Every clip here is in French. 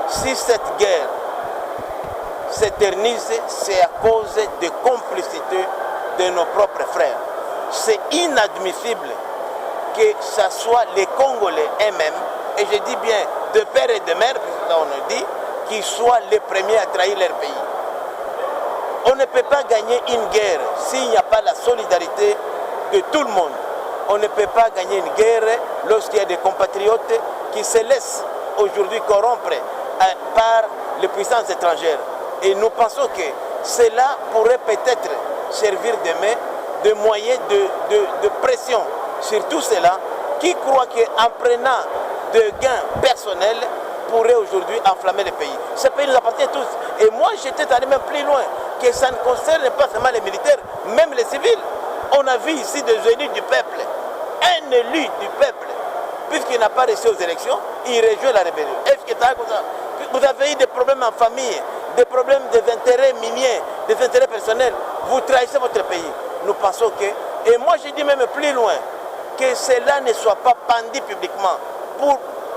Si cette guerre s'éternise, c'est à cause de complicité de nos propres frères. C'est inadmissible que ce soit les Congolais eux-mêmes, et je dis bien de père et de mère, puisque on nous dit, qu'ils soient les premiers à trahir leur pays. On ne peut pas gagner une guerre s'il n'y a pas la solidarité de tout le monde. On ne peut pas gagner une guerre lorsqu'il y a des compatriotes qui se laissent aujourd'hui corrompre par les puissances étrangères. Et nous pensons que cela pourrait peut-être servir demain de moyen de pression sur tout cela qui croient qu'en prenant de gains personnels pourrait aujourd'hui enflammer le pays. Ce pays nous appartient tous. Et moi, j'étais allé même plus loin, que ça ne concerne pas seulement les militaires, même les civils. On a vu ici des élus du peuple. Un élu du peuple, puisqu'il n'a pas réussi aux élections, il rejoint la rébellion. Est-ce que vous avez eu des problèmes en famille, des problèmes des intérêts miniers, des intérêts personnels, vous trahissez votre pays. Nous pensons que, et moi je dis même plus loin, que cela ne soit pas pendu publiquement,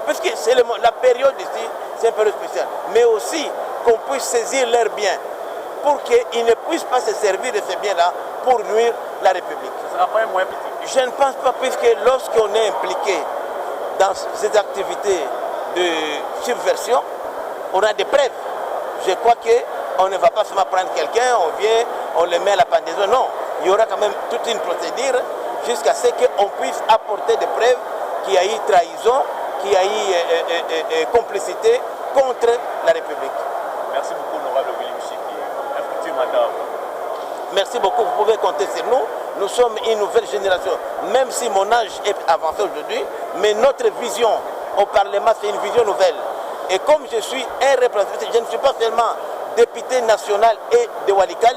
puisque c'est la période ici, c'est une période spéciale, mais aussi qu'on puisse saisir leurs biens, pour qu'ils ne puissent pas se servir de ces biens-là pour nuire la République. Ce ne sera pas un moyen politique. Je ne pense pas, puisque lorsqu'on est impliqué dans ces activités de subversion, on a des preuves. Je crois qu'on ne va pas seulement prendre quelqu'un, on vient, on le met à la pendaison. Non, il y aura quand même toute une procédure jusqu'à ce qu'on puisse apporter des preuves qu'il y a eu trahison, qu'il y a eu complicité contre la République. Merci beaucoup, honorable Willy Mushiki. Un futur mandat. Merci beaucoup, vous pouvez compter sur nous. Nous sommes une nouvelle génération, même si mon âge est avancé aujourd'hui, mais notre vision au Parlement, c'est une vision nouvelle. Et comme je suis un représentant, je ne suis pas seulement député national et de Walikale,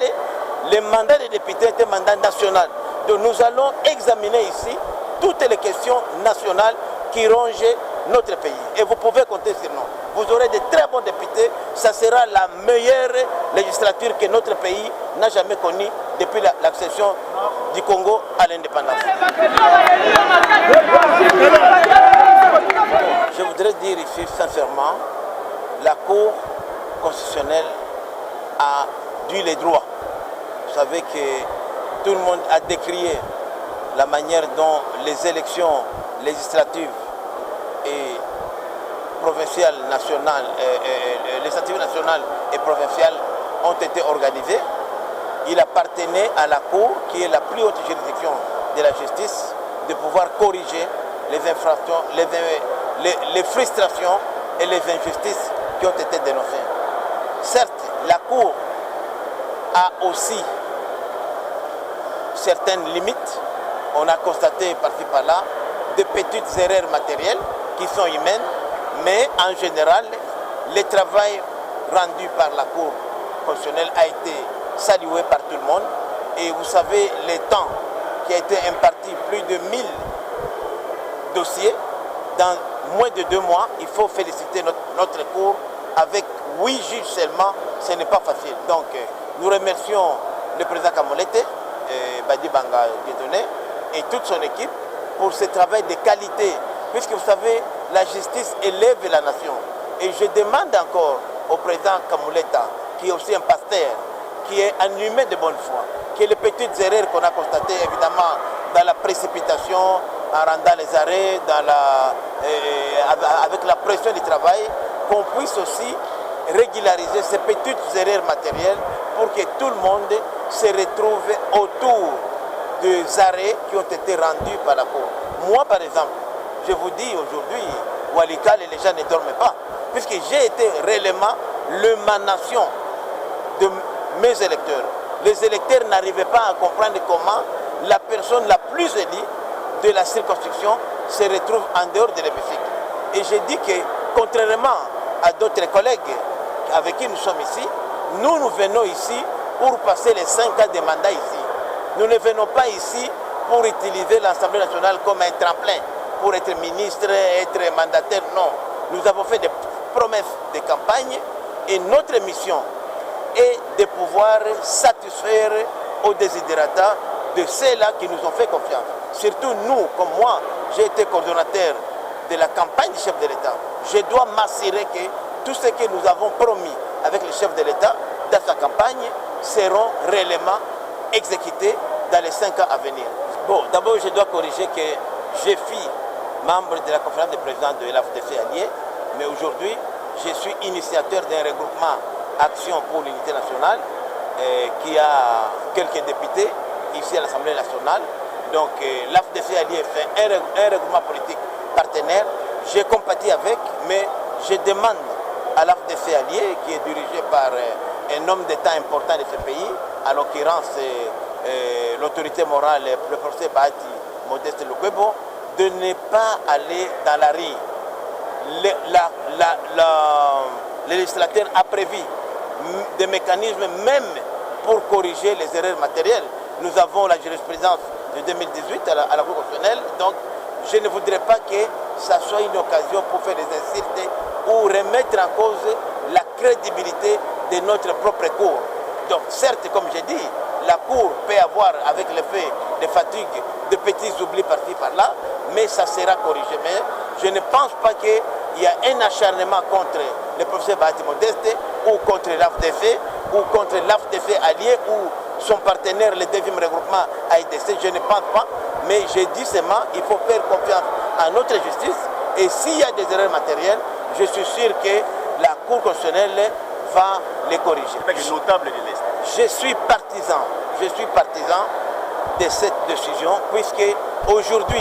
le mandat de député est un mandat national. Donc nous allons examiner ici toutes les questions nationales qui rongent notre pays. Et vous pouvez compter sur nous. Vous aurez de très bons députés. Ça sera la meilleure législature que notre pays n'a jamais connue depuis l'accession du Congo à l'indépendance. Je voudrais dire ici sincèrement, la Cour constitutionnelle a dû les droits. Vous savez que tout le monde a décrié la manière dont les élections législatives et provinciales, nationales, législatives nationales et provinciales ont été organisées. Il appartenait à la Cour, qui est la plus haute juridiction de la justice, de pouvoir corriger les infractions, les frustrations et les injustices qui ont été dénoncées. Certes, la Cour a aussi certaines limites. On a constaté par-ci par-là de petites erreurs matérielles qui sont humaines, mais en général, le travail rendu par la Cour constitutionnelle a été salué par tout le monde. Et vous savez, le temps qui a été imparti, plus de 1000 dossiers, dans moins de 2 mois, il faut féliciter notre Cour. Avec 8 juges seulement, ce n'est pas facile. Donc, nous remercions le président Kamolete, Badi Banga Guédoné, et toute son équipe pour ce travail de qualité. Puisque vous savez, la justice élève la nation. Et je demande encore au président Kamoleta, qui est aussi un pasteur, qui est un humain de bonne foi, que les petites erreurs qu'on a constatées, évidemment, dans la précipitation, en rendant les arrêts, avec la pression du travail, qu'on puisse aussi régulariser ces petites erreurs matérielles pour que tout le monde se retrouve autour des arrêts qui ont été rendus par la Cour. Moi, par exemple, je vous dis aujourd'hui, Walikale, les gens ne dorment pas, puisque j'ai été réellement l'émanation de mes électeurs. Les électeurs n'arrivaient pas à comprendre comment la personne la plus élue de la circonscription se retrouve en dehors de l'hémicycle. Et j'ai dit que, contrairement à d'autres collègues avec qui nous sommes ici, nous venons ici pour passer les 5 ans de mandat ici. Nous ne venons pas ici pour utiliser l'Assemblée nationale comme un tremplin, pour être ministre, être mandataire, non. Nous avons fait des promesses de campagne et notre mission est de pouvoir satisfaire aux desiderata de ceux-là qui nous ont fait confiance. Surtout nous, comme moi, j'ai été coordonnateur de la campagne du chef de l'État. Je dois m'assurer que tout ce que nous avons promis avec le chef de l'État dans sa campagne seront réellement exécutés dans les 5 ans à venir. Bon, d'abord, je dois corriger que je suis membre de la conférence des présidents de l'AFDC allié, mais aujourd'hui, je suis initiateur d'un regroupement Action pour l'unité nationale qui a quelques députés ici à l'Assemblée nationale. Donc, l'AFDC allié fait un regroupement politique partenaire. J'ai compati avec, mais je demande à l'AFDC allié, qui est dirigé par un homme d'État important de ce pays, en l'occurrence l'autorité morale, le professeur Bahati Modeste Lukwebo, de ne pas aller dans la rue. Le législateur a prévu des mécanismes même pour corriger les erreurs matérielles. Nous avons la jurisprudence de 2018 à la Cour constitutionnelle, donc je ne voudrais pas que ça soit une occasion pour faire des insultes ou remettre en cause la crédibilité de notre propre Cour. Donc certes, comme j'ai dit, la Cour peut avoir, avec l'effet de fatigue, de petits oublis par-ci par-là, mais ça sera corrigé. Mais je ne pense pas qu'il y a un acharnement contre le professeur Bahati Modeste ou contre l'AFDC ou contre l'AFDC allié ou son partenaire, le 2e regroupement AIDC. Je ne pense pas, mais j'ai dit seulement il faut faire confiance à notre justice et s'il y a des erreurs matérielles, je suis sûr que la Cour constitutionnelle va les corriger. Notable de l'Est. Je suis partisan de cette décision puisque aujourd'hui